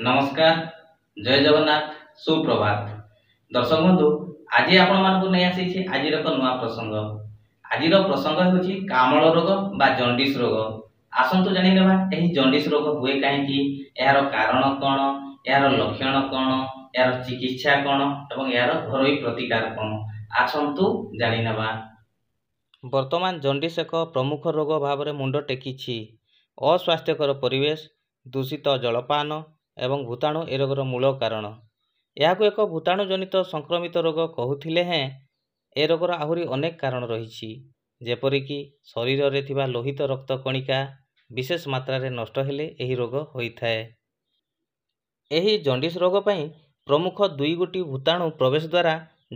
नमस्कार, जय जगन्नाथ, सुप्रभात। दर्शक बंधु, आज आपण मानक नहीं आसी आज एक नुआ प्रसंग। आज प्रसंग होची कामल रोग बा जंडिस रोग। आसंतु जानि नेबा एही जंडिस रोग हुए काहेकि, यार कारण कौन, यार लक्षण कौन, यार चिकित्सा कौन एवं यार घरोई प्रतिकार कौन, आसंतु जानि नेबा। वर्तमान जंडिस एक प्रमुख रोग भाव में मुंड टेकिछि। अस्वास्थ्यकर परिवेश, दूषित जलपान एवं भूताणु ए रोगर मूल कारण। यह एक भूताणु जनित संक्रमित रोग कहूथिले हैं ए रोगर आहुरी अनेक कारण रही, जेपरिक शरीर में थिबा लोहित रक्त कणिका विशेष मात्रा रे नष्ट हेले एही रोग होइथाए। एही जंडिस रोग पई प्रमुख दुई गोटी भूताणु प्रवेश द्वारा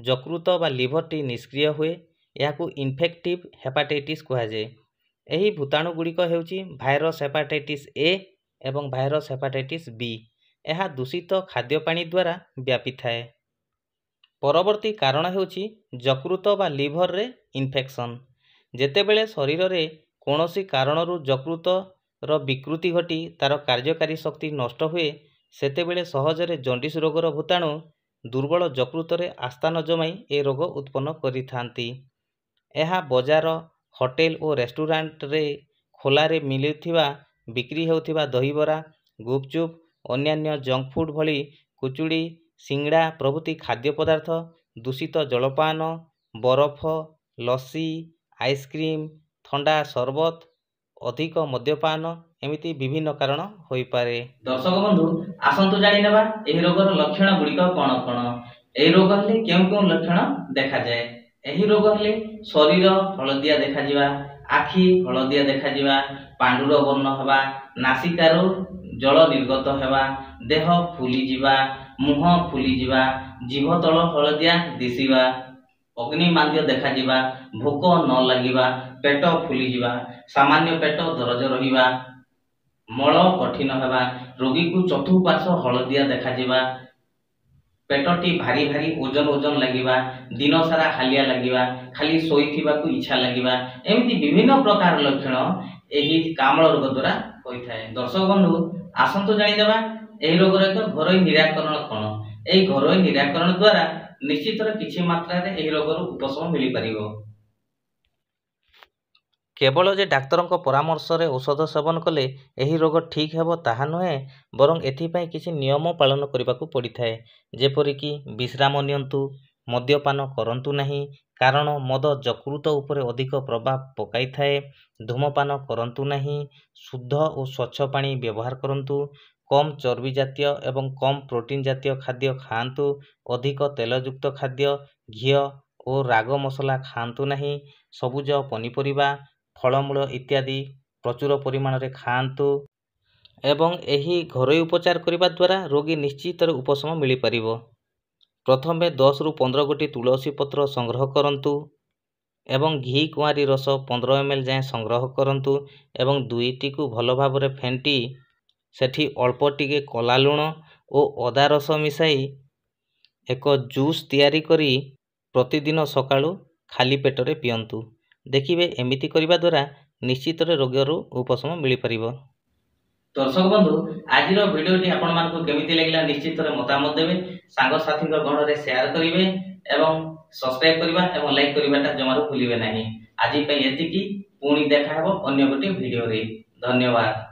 यकृत बा लिभर टी निष्क्रिय हुए। याकू इन्फेक्टिव हेपाटाइटिस कहा जाए। एही भूताणु गुड़िक हेउची भाइरस हेपाटाइटिस ए एवं भाइरस हेपाटाइटिस बी। यह दूषित खाद्य पानी द्वारा व्यापी थाए। परवर्ती कारण हेउची यकृत बा लिभर रे इन्फेक्शन। जेतेबेले शरीर रे कोनोसी कारणरू यकृत रो विकृति घटी तार कार्यकारी शक्ति नष्ट हुए, सेतेबेले सहजरे जंडिस रोगर भूताणु दुर्बल यकृत रे आस्थान जमाई ए रोग उत्पन्न करिथांती। यह बजार, होटेल और रेस्टोरेंट रे खोला रे मिलुथिबा बिक्री हेउथिबा दहीबरा, गुपचुप, अन्यान्य जंक फूड भली कुचुड़ी, सिंगड़ा प्रभृति खाद्य पदार्थ, दूषित जलपान, बरफ, लस्सी, आइसक्रीम, ठंडा सरबत, अधिक मद्यपान एमिति विभिन्न कारण होई पारे। दर्शक बंधु, आसंतु जानि नेबा एही रोगर लक्षण गुड़िक कौन कौन। एही रोग हले केउ केउ लक्षण देखा जाए। एही रोग हले शरीर हलदिया देखा जिवा, आखि हलदिया देखा जिवा, पांडुर वर्ण हवा, नासिकारू जल निर्गत हेबा, देह फुली जिवा, मुह फुली जिवा, जीभ तल हलदिया दिसिबा, अग्निमांद्य देखा जिवा, भोक न लागिबा, पेट फुली जिवा, सामान्य पेट दरज रहिबा, मल कठिन हेबा, रोगी को चतुर्पार्श्व हलदिया देखा जिवा, पेटटी भारी भारी ओजन ओजन लगिबा, दिन सारा हालिया लगिबा, खाली सोईथिबा को इच्छा लगिबा, एमिति विभिन्न प्रकार लक्षण एही कामल रोग द्वारा होइथाए। दर्शक बंधु, आसंतु जानि देबा एही रोगर एक घरोई निराकरण कोन। एही घरोई निराकरण द्वारा निश्चित किछि मात्रा रे एही रोगर उपशम मिली परिबो। केवल जे डाक्तरक परामर्श रे औषध सेवन कले एही रोग ठीक हेबो ताहा नुहे, बरं एथिपाई किछि नियम पालन करबाकू पड़िथाए। जेपरिक विश्राम नियंतु, मद्यपान करंतु नहीं, कारण मद यकृत उपरे अधिक प्रभाव पकाई थाए। धूमपान करंतु नहीं, शुद्ध और स्वच्छ पानी व्यवहार करंतु, कम चर्बी जातीय एवं कम प्रोटीन जातीय खाद्य खाआंतु, अधिक तेलयुक्त खाद्य, घी और राग मसला खाआंतु नहीं, सबुज पनीपरिबा, फलमूल इत्यादि प्रचुर परिमाण रे खाआंतु एवं एही घरोई उपचार करिबा द्वारा रोगी निश्चित उपशम मिली परिबो। प्रथमे 10 रु 15 गोटी तुलसी पत्र संग्रह करंतु एवं घी कुआरी रस 15 ml जाए संग्रह करंतु एवं दुईटी को भल भाव रे फेंटी सेठी अल्प टिके कला लुण और अदा रस मिसाई एक जूस तैयारी करी प्रतिदिन सकाळु खाली पेट रे पियंतु। देखिबे एमिति करिबा द्वारा निश्चित रोगरू उपशम मिली परिबो। दर्शक बंधु, आज भिडियोटी आपण मानकु केमिति लागला निश्चित मतामत देबे, सांग साथी गण रे शेयर करिवे एवं सब्सक्राइब करिबा एवं लाइक करिबाटा जमारू भूलिबे नाही। आज पई एतिकी, पुणी देखा हेबो अन्य गोटे भिडियो रे। धन्यवाद।